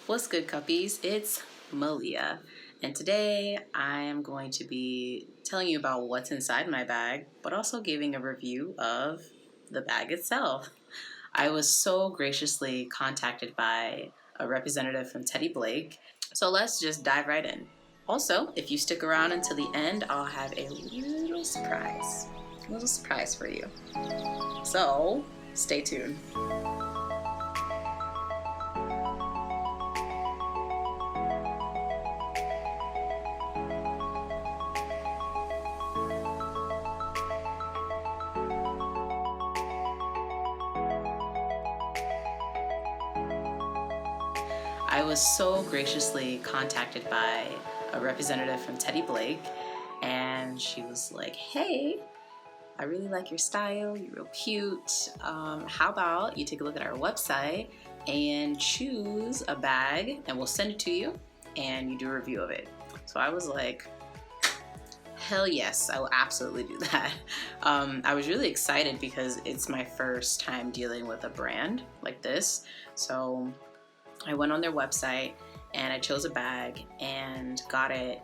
What's good, cuppies? It's Malia, and today I am going to be telling you about what's inside my bag, but also giving a review of the bag itself. I was so graciously contacted by a representative from Teddy Blake, so let's just dive right in. Also, if you stick around until the end, I'll have a little surprise for you. So, stay tuned. I was so graciously contacted by a representative from Teddy Blake, and she was like, hey, I really like your style, you're real cute. How about you take a look at our website and choose a bag, and we'll send it to you, and you do a review of it. So I was like, hell yes, I will absolutely do that. I was really excited because it's my first time dealing with a brand like this. So I went on their website and I chose a bag and got it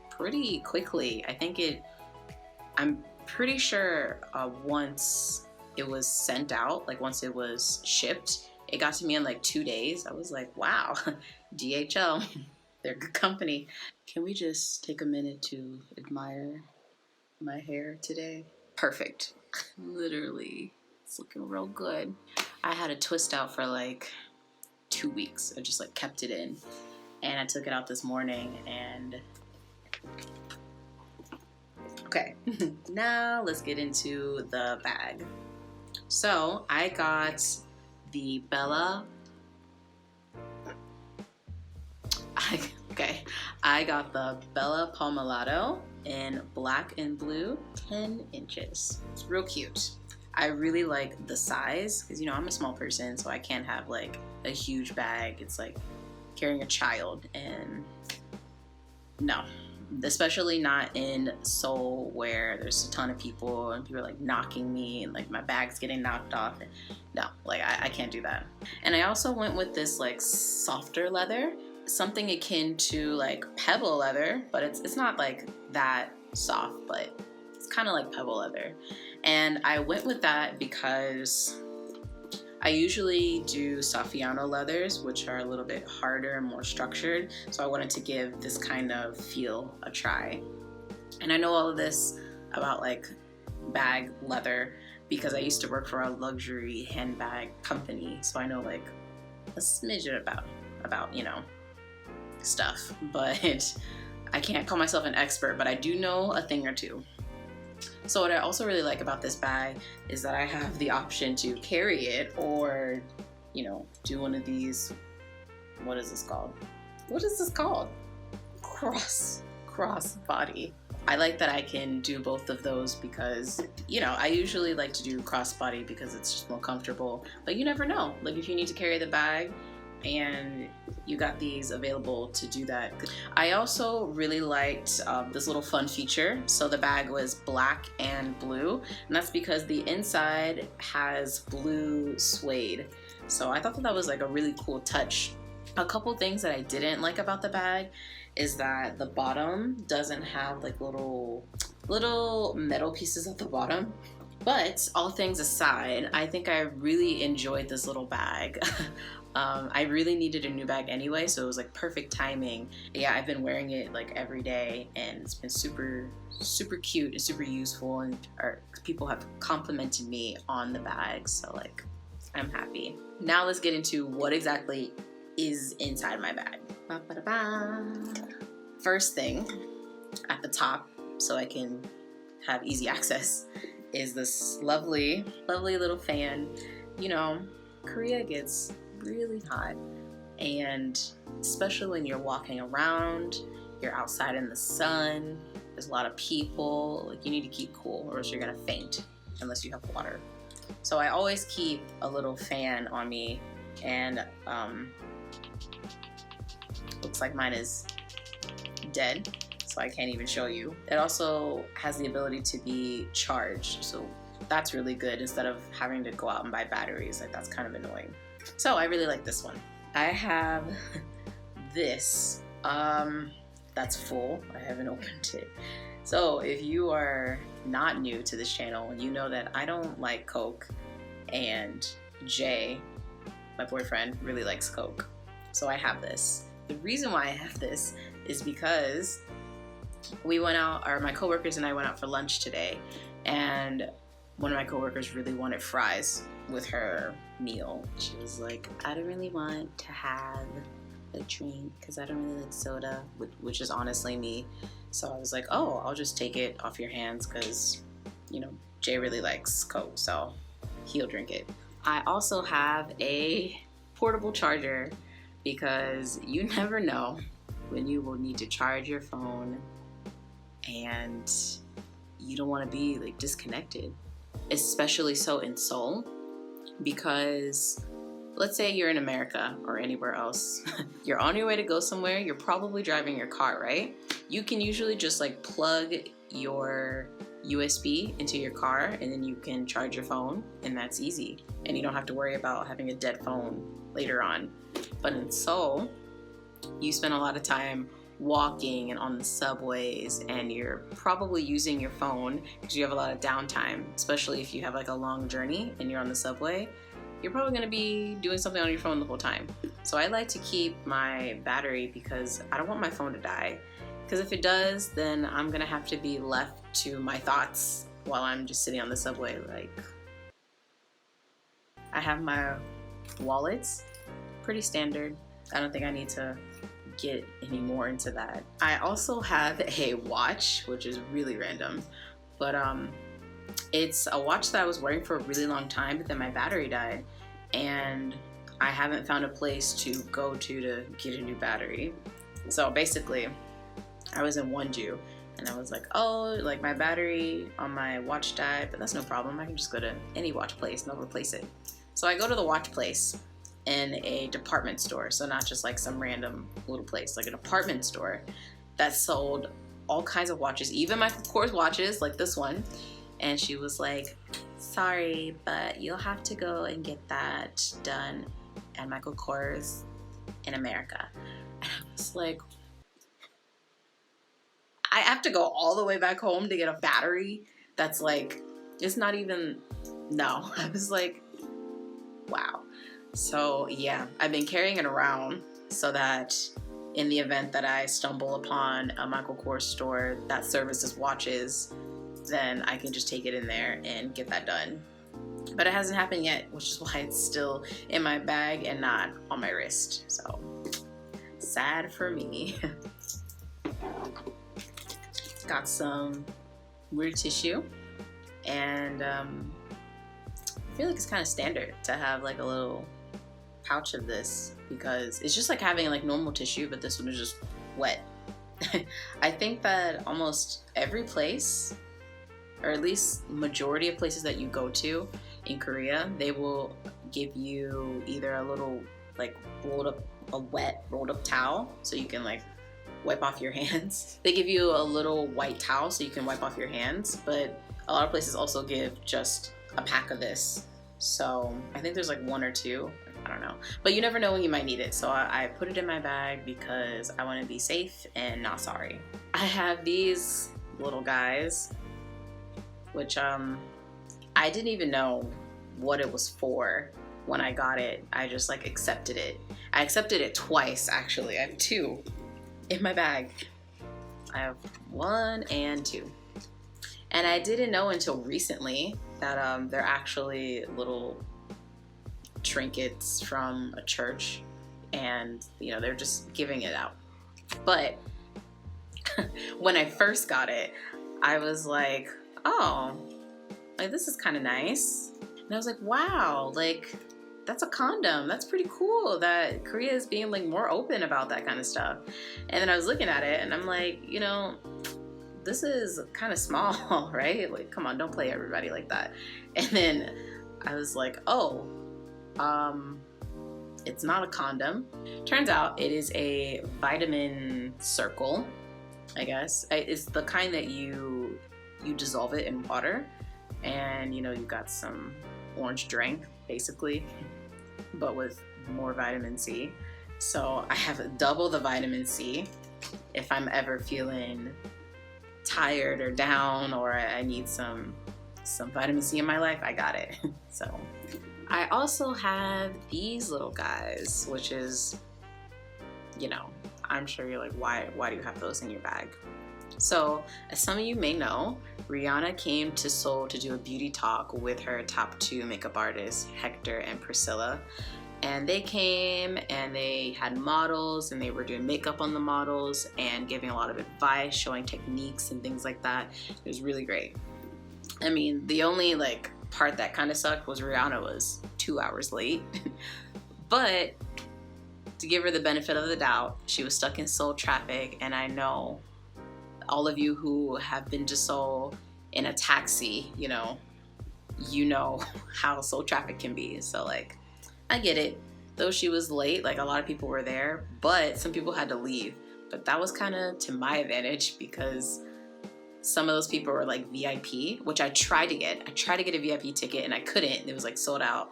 pretty quickly. I'm pretty sure once it was sent out, like once it was shipped, it got to me in like 2 days. I was like, wow, DHL, they're a good company. Can we just take a minute to admire my hair today? Perfect. Literally, it's looking real good. I had a twist out for like 2 weeks. I just like kept it in, and I took it out this morning. And okay, now let's get into the bag. So I got the I got the Bella Palmolato in black and blue, 10 inches. It's real cute. I really like the size because, you know, I'm a small person, so I can't have like a huge bag. It's like carrying a child, and no, especially not in Seoul where there's a ton of people and people are like knocking me and like my bag's getting knocked off. No, like I can't do that. And I also went with this like softer leather, something akin to like pebble leather, but it's not like that soft, but it's kind of like pebble leather. And I went with that because I usually do Saffiano leathers, which are a little bit harder and more structured. So I wanted to give this kind of feel a try. And I know all of this about like bag leather because I used to work for a luxury handbag company. So I know like a smidgen about, you know, stuff, but I can't call myself an expert, but I do know a thing or two. So what I also really like about this bag is that I have the option to carry it or, you know, do one of these, what is this called? Cross body. I like that I can do both of those because, you know, I usually like to do crossbody because it's just more comfortable, but you never know. Like if you need to carry the bag, and you got these available to do that. I also really liked this little fun feature. So the bag was black and blue, and that's because the inside has blue suede. So I thought that was like a really cool touch. A couple things that I didn't like about the bag is that the bottom doesn't have like little metal pieces at the bottom. But all things aside, I think I really enjoyed this little bag. I really needed a new bag anyway, so it was like perfect timing. Yeah, I've been wearing it like every day, and it's been super cute and super useful, and people have complimented me on the bag, so like I'm happy. Now let's get into what exactly is inside my bag. First thing at the top, so I can have easy access, is this lovely little fan. You know, Korea gets really hot, and especially when you're walking around, you're outside in the sun, there's a lot of people, like you need to keep cool or else you're gonna faint unless you have water. So I always keep a little fan on me, and looks like mine is dead, so I can't even show you. It also has the ability to be charged, so that's really good instead of having to go out and buy batteries. Like that's kind of annoying. So I really like this one. I have this, that's full. I haven't opened it. So if you are not new to this channel and you know that I don't like Coke, and Jay, my boyfriend, really likes Coke, so I have this. The reason why I have this is because we went out, or my coworkers and I went out for lunch today, and one of my coworkers really wanted fries with her meal. She was like, I don't really want to have a drink because I don't really like soda, which is honestly me. So I was like, oh, I'll just take it off your hands because, you know, Jay really likes Coke, so he'll drink it. I also have a portable charger because you never know when you will need to charge your phone and you don't want to be like disconnected, especially so in Seoul, because let's say you're in America or anywhere else, you're on your way to go somewhere, you're probably driving your car, right? You can usually just like plug your USB into your car and then you can charge your phone, and that's easy. And you don't have to worry about having a dead phone later on. But in Seoul, you spend a lot of time walking and on the subways, and you're probably using your phone because you have a lot of downtime, especially if you have like a long journey and you're on the subway. You're probably going to be doing something on your phone the whole time. So I like to keep my battery because I don't want my phone to die. Because if it does, then I'm going to have to be left to my thoughts while I'm just sitting on the subway. Like, I have my wallets, pretty standard. I don't think I need to get any more into that. I also have a watch, which is really random, but it's a watch that I was wearing for a really long time, but then my battery died, and I haven't found a place to go to get a new battery. So basically, I was in Wonju, and I was like, oh, like my battery on my watch died, but that's no problem. I can just go to any watch place and they'll replace it. So I go to the watch place in a department store, so not just like some random little place, like a department store that sold all kinds of watches, even Michael Kors watches like this one. And she was like, sorry, but you'll have to go and get that done at Michael Kors in America. And I was like, I have to go all the way back home to get a battery that's like, it's not even, no. I was like, wow. So yeah, I've been carrying it around so that in the event that I stumble upon a Michael Kors store that services watches, then I can just take it in there and get that done. But it hasn't happened yet, which is why it's still in my bag and not on my wrist. So sad for me. Got some weird tissue, and I feel like it's kind of standard to have like a little pouch of this because it's just like having like normal tissue, but this one is just wet. I think that almost every place, or at least majority of places that you go to in Korea, they will give you either a little like wet rolled up towel so you can like wipe off your hands. They give you a little white towel so you can wipe off your hands, but a lot of places also give just a pack of this. So I think there's like one or two, I don't know, but you never know when you might need it. So I put it in my bag because I want to be safe and not sorry. I have these little guys, which I didn't even know what it was for when I got it. I just like accepted it. I accepted it twice actually. I have two in my bag. I have 1 and 2. And I didn't know until recently that they're actually little trinkets from a church, and you know, they're just giving it out. But when I first got it, I was like, oh, like this is kind of nice. And I was like, wow, like that's a condom. That's pretty cool that Korea is being like more open about that kind of stuff. And then I was looking at it and I'm like, you know, this is kind of small, right? Like, come on, don't play everybody like that. And then I was like, oh, it's not a condom. Turns out it is a vitamin circle, I guess. It's the kind that you dissolve it in water, and you know, you got some orange drink basically, but with more vitamin C. So I have double the vitamin C. If I'm ever feeling tired or down, or I need some vitamin C in my life, I got it. So I also have these little guys, which is, you know, I'm sure you're like, why do you have those in your bag? So as some of you may know, Rihanna came to Seoul to do a beauty talk with her top 2 makeup artists, Hector and Priscilla. And they came and they had models and they were doing makeup on the models and giving a lot of advice, showing techniques and things like that. It was really great. I mean, the only like part that kind of sucked was Rihanna was 2 hours late. But to give her the benefit of the doubt, she was stuck in Seoul traffic, and I know all of you who have been to Seoul in a taxi, you know how Seoul traffic can be. So like, I get it. Though she was late, like a lot of people were there, but some people had to leave. But that was kind of to my advantage because some of those people were like VIP, which I tried to get. I tried to get a VIP ticket and I couldn't. It was like sold out.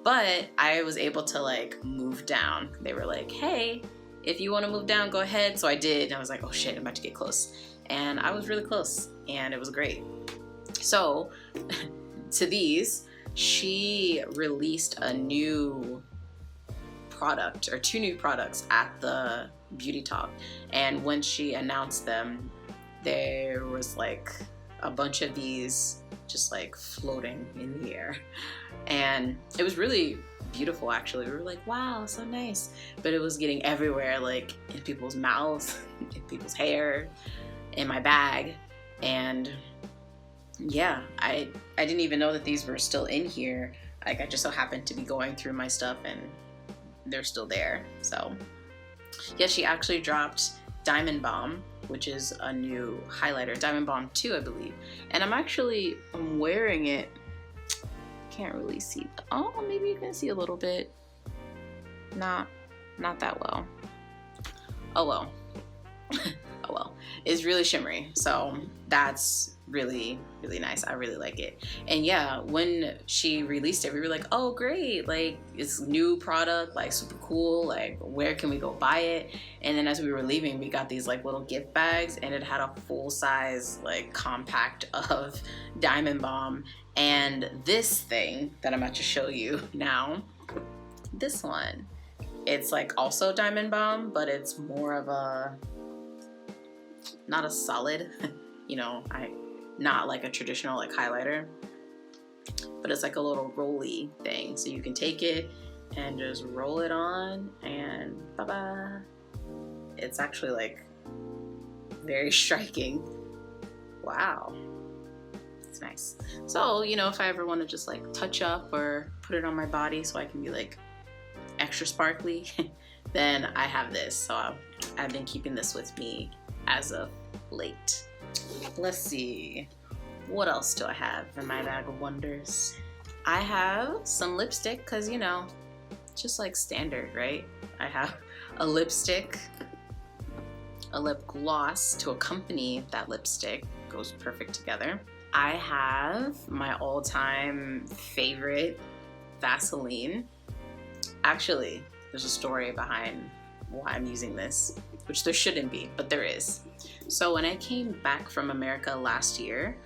But I was able to like move down. They were like, hey, if you want to move down, go ahead. So I did. And I was like, oh shit, I'm about to get close. And I was really close and it was great. So to these, she released a new product or 2 new products at the beauty talk. And when she announced them, there was like a bunch of these just like floating in the air. And it was really beautiful, actually. We were like, wow, so nice. But it was getting everywhere, like in people's mouths, in people's hair, in my bag. And yeah, I didn't even know that these were still in here. Like, I just so happened to be going through my stuff and they're still there. So yeah, she actually dropped Diamond Bomb, which is a new highlighter. Diamond Bomb 2, I believe. And I'm wearing it. Can't really see. Oh, maybe you can see a little bit. Not that well. Oh well. Oh well. It's really shimmery. So that's really, really nice. I really like it. And yeah, when she released it, we were like, oh great, like it's new product, like super cool, like where can we go buy it? And then as we were leaving, we got these like little gift bags and it had a full size like compact of Diamond Bomb. And this thing that I'm about to show you now, this one, it's like also Diamond Bomb, but it's more of a, not a solid, you know, not like a traditional like highlighter, but it's like a little rolly thing. So you can take it and just roll it on and bye-bye. It's actually like very striking. Wow. It's nice. So, you know, if I ever want to just like touch up or put it on my body so I can be like extra sparkly, then I have this. So I've been keeping this with me as of late. Let's see, what else do I have in my bag of wonders? I have some lipstick because, you know, just like standard, right? I have a lipstick, a lip gloss to accompany that lipstick. Goes perfect together. I have my all-time favorite Vaseline. Actually, there's a story behind why I'm using this, which there shouldn't be, but there is. So when I came back from America last year,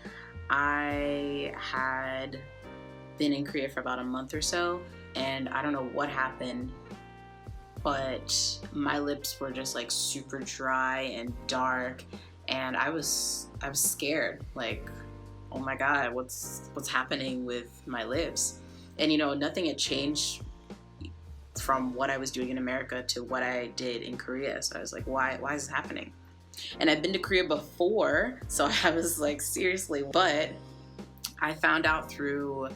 I had been in Korea for about a month or so, and I don't know what happened, but my lips were just like super dry and dark, and I was scared, like, oh my god, what's happening with my lips? And you know, nothing had changed from what I was doing in America to what I did in Korea. So I was like, why is this happening? And I've been to Korea before, so I was like, seriously. But I found out through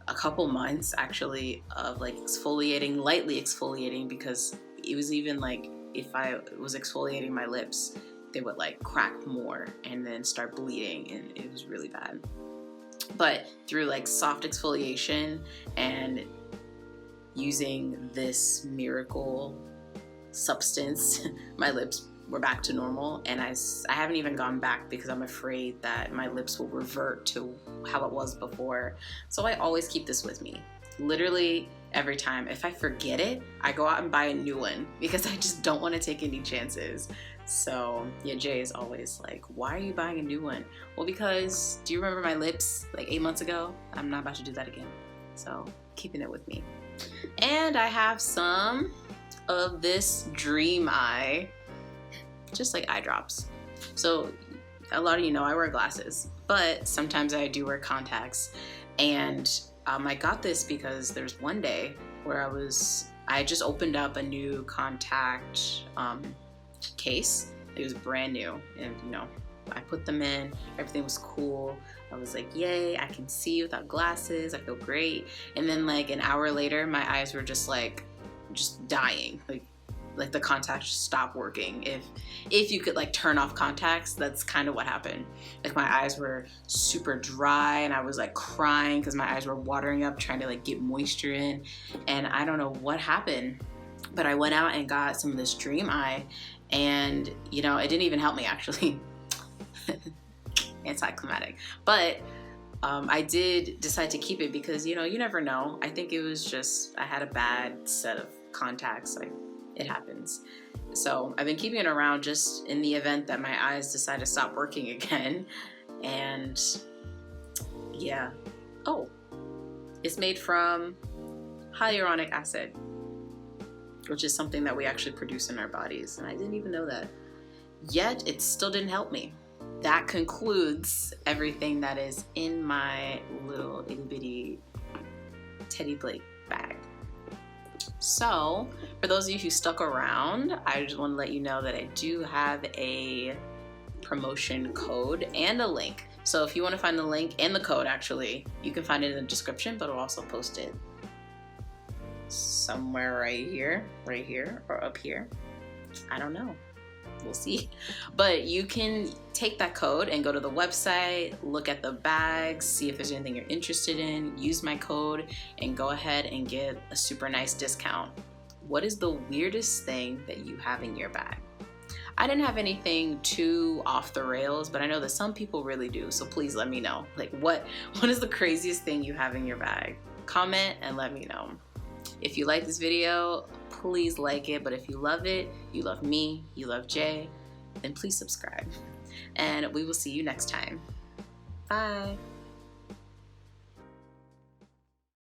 a couple months actually of like exfoliating, lightly exfoliating, because it was even like if I was exfoliating my lips, they would like crack more and then start bleeding, and it was really bad. But through like soft exfoliation and using this miracle substance, my lips were back to normal. And I haven't even gone back because I'm afraid that my lips will revert to how it was before. So I always keep this with me. Literally every time. If I forget it, I go out and buy a new one because I just don't want to take any chances. So yeah, Jay is always like, why are you buying a new one? Well, because do you remember my lips like 8 months ago? I'm not about to do that again. So keeping it with me. And I have some of this Dream Eye, just like eye drops. So a lot of you know I wear glasses, but sometimes I do wear contacts. And I got this because there's one day where I just opened up a new contact case. It was brand new, and you know, I put them in, everything was cool. I was like, yay, I can see without glasses, I feel great. And then like an hour later, my eyes were just dying. Like the contacts just stopped working. If you could like turn off contacts, that's kind of what happened. Like my eyes were super dry and I was like crying because my eyes were watering up trying to like get moisture in, and I don't know what happened, but I went out and got some of this Dream Eye, and you know, it didn't even help me actually. Anticlimactic. But I did decide to keep it because, you know, you never know. I think it was just I had a bad set of contacts. Like, it happens. So I've been keeping it around just in the event that my eyes decide to stop working again. And yeah. Oh, it's made from hyaluronic acid, which is something that we actually produce in our bodies. And I didn't even know that. Yet it still didn't help me. That concludes everything that is in my little itty bitty Teddy Blake bag. So for those of you who stuck around, I just want to let you know that I do have a promotion code and a link. So if you want to find the link and the code, actually, you can find it in the description, but I'll also post it somewhere right here, or up here. I don't know. We'll see. But you can take that code and go to the website, look at the bags, see if there's anything you're interested in, use my code, and go ahead and get a super nice discount. What is the weirdest thing that you have in your bag? I didn't have anything too off the rails, but I know that some people really do, so please let me know. Like, what is the craziest thing you have in your bag? Comment and let me know. If you like this video, please like it, but if you love it, you love me, you love Jay, then please subscribe. And we will see you next time. Bye.